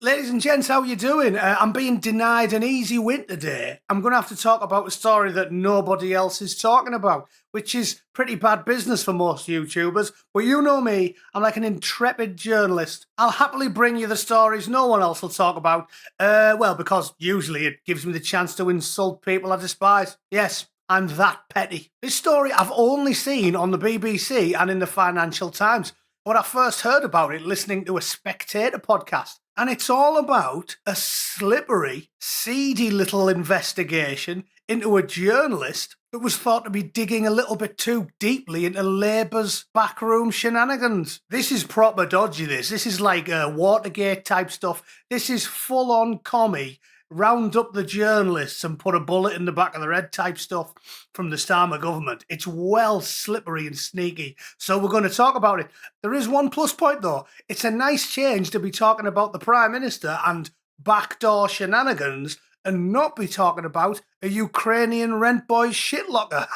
Ladies and gents, how you doing? I'm being denied an easy win today. I'm going to have to talk about a story that nobody else is talking about, which is pretty bad business for most YouTubers. But you know me, I'm like an intrepid journalist. I'll happily bring you the stories no one else will talk about. Well, because usually it gives me the chance to insult people I despise. Yes, I'm that petty. This story I've only seen on the BBC and in the Financial Times, but I first heard about it listening to a Spectator podcast. And it's all about a slippery, seedy little investigation into a journalist that was thought to be digging a little bit too deeply into Labour's backroom shenanigans. This is proper dodgy, this. This is like Watergate type stuff. This is full-on commie. Round up the journalists and put a bullet in the back of their head type stuff from the Starmer government. It's well slippery and sneaky, so we're going to talk about it. There is one plus point though. It's a nice change to be talking about the Prime Minister and backdoor shenanigans and not be talking about a Ukrainian rent boy's shitlocker.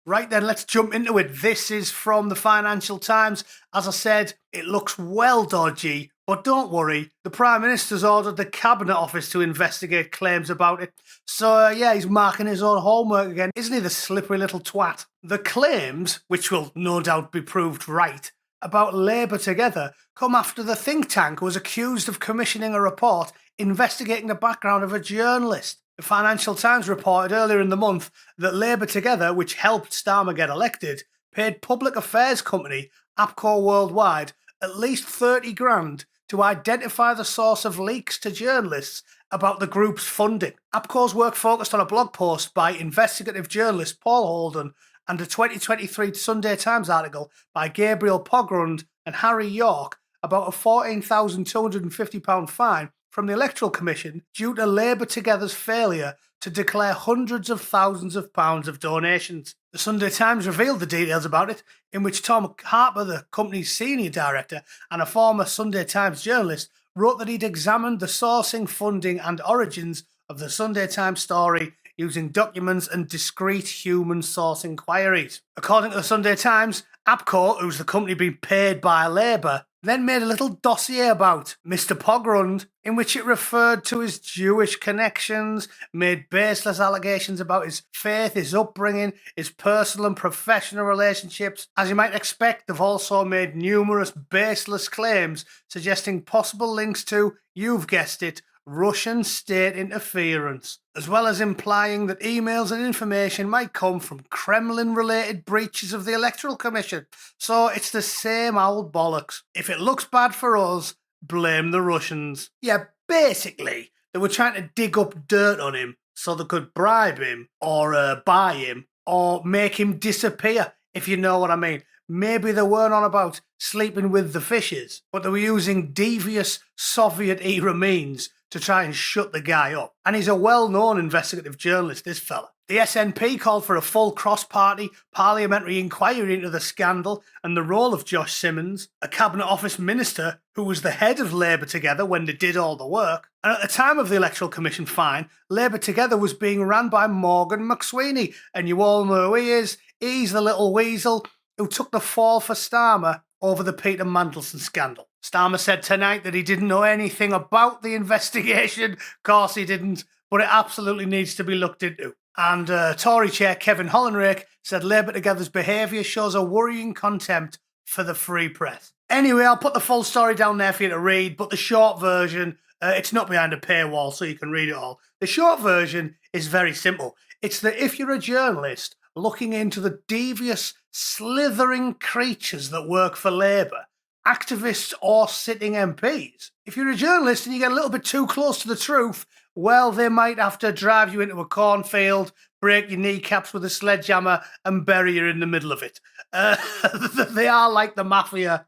Right then, let's jump into it. This is from the Financial Times. As I said, it looks well dodgy, but don't worry. The Prime Minister's ordered the Cabinet Office to investigate claims about it. So, yeah, he's marking his own homework again. Isn't he the slippery little twat? The claims, which will no doubt be proved right, about Labour Together come after the think tank was accused of commissioning a report investigating the background of a journalist. The Financial Times reported earlier in the month that Labour Together, which helped Starmer get elected, paid public affairs company APCO Worldwide at least 30 grand to identify the source of leaks to journalists about the group's funding. APCO's work focused on a blog post by investigative journalist Paul Holden and a 2023 Sunday Times article by Gabriel Pogrund and Harry York about a £14,250 fine from the Electoral Commission due to Labour Together's failure to declare hundreds of thousands of pounds of donations. The Sunday Times revealed the details about it, in which Tom Harper, the company's senior director and a former Sunday Times journalist, wrote that he'd examined the sourcing, funding and origins of the Sunday Times story using documents and discrete human source inquiries. According to the Sunday Times, APCO, who's the company being paid by Labour, then made a little dossier about Mr. Pogrund, in which it referred to his Jewish connections, made baseless allegations about his faith, his upbringing, his personal and professional relationships. As you might expect, they've also made numerous baseless claims suggesting possible links to, you've guessed it, Russian state interference, as well as implying that emails and information might come from Kremlin-related breaches of the Electoral Commission. So it's the same old bollocks. If it looks bad for us, blame the Russians. Yeah, basically, they were trying to dig up dirt on him so they could bribe him or buy him or make him disappear, if you know what I mean. Maybe they weren't on about sleeping with the fishes, but they were using devious Soviet-era means to try and shut the guy up. And he's a well-known investigative journalist, this fella. The SNP called for a full cross-party parliamentary inquiry into the scandal and the role of Josh Simmons, a Cabinet Office minister who was the head of Labour Together when they did all the work. And at the time of the Electoral Commission fine, Labour Together was being ran by Morgan McSweeney. And you all know who he is. He's the little weasel who took the fall for Starmer over the Peter Mandelson scandal. Starmer said tonight that he didn't know anything about the investigation. Of course he didn't, but it absolutely needs to be looked into. And Tory chair Kevin Hollinrake said Labour Together's behaviour shows a worrying contempt for the free press. Anyway, I'll put the full story down there for you to read, but the short version, it's not behind a paywall so you can read it all. The short version is very simple. It's that if you're a journalist looking into the devious, slithering creatures that work for Labour, activists or sitting MPs, if you're a journalist and you get a little bit too close to the truth, well, they might have to drive you into a cornfield, break your kneecaps with a sledgehammer and bury you in the middle of it. They are like the mafia.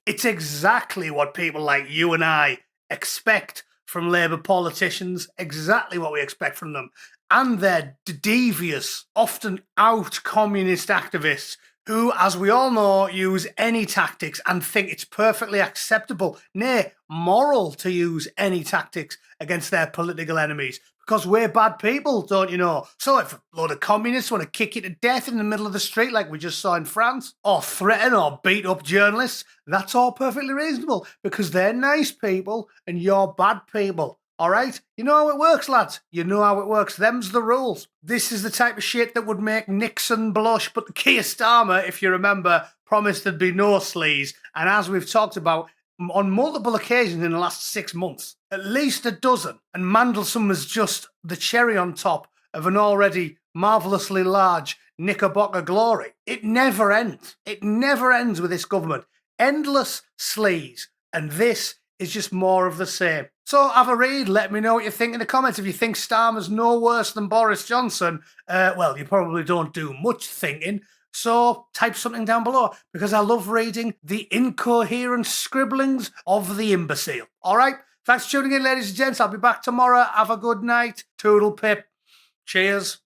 It's exactly what people like you and I expect from Labour politicians, exactly what we expect from them. And their devious, often out-communist activists who, as we all know, use any tactics and think it's perfectly acceptable, nay, moral to use any tactics against their political enemies. Because we're bad people, don't you know? So if a load of communists want to kick you to death in the middle of the street like we just saw in France, or threaten or beat up journalists, that's all perfectly reasonable because they're nice people and you're bad people. All right? You know how it works, lads. You know how it works. Them's the rules. This is the type of shit that would make Nixon blush, but the Keir Starmer, if you remember, promised there'd be no sleaze. And as we've talked about on multiple occasions in the last 6 months, at least a dozen, and Mandelson was just the cherry on top of an already marvellously large Knickerbocker glory. It never ends. It never ends with this government. Endless sleaze. And this is just more of the same. So have a read. Let me know what you think in the comments. If you think Starmer's no worse than Boris Johnson, well, you probably don't do much thinking. So type something down below because I love reading the incoherent scribblings of the imbecile. All right? Thanks for tuning in, ladies and gents. I'll be back tomorrow. Have a good night. Toodle pip. Cheers.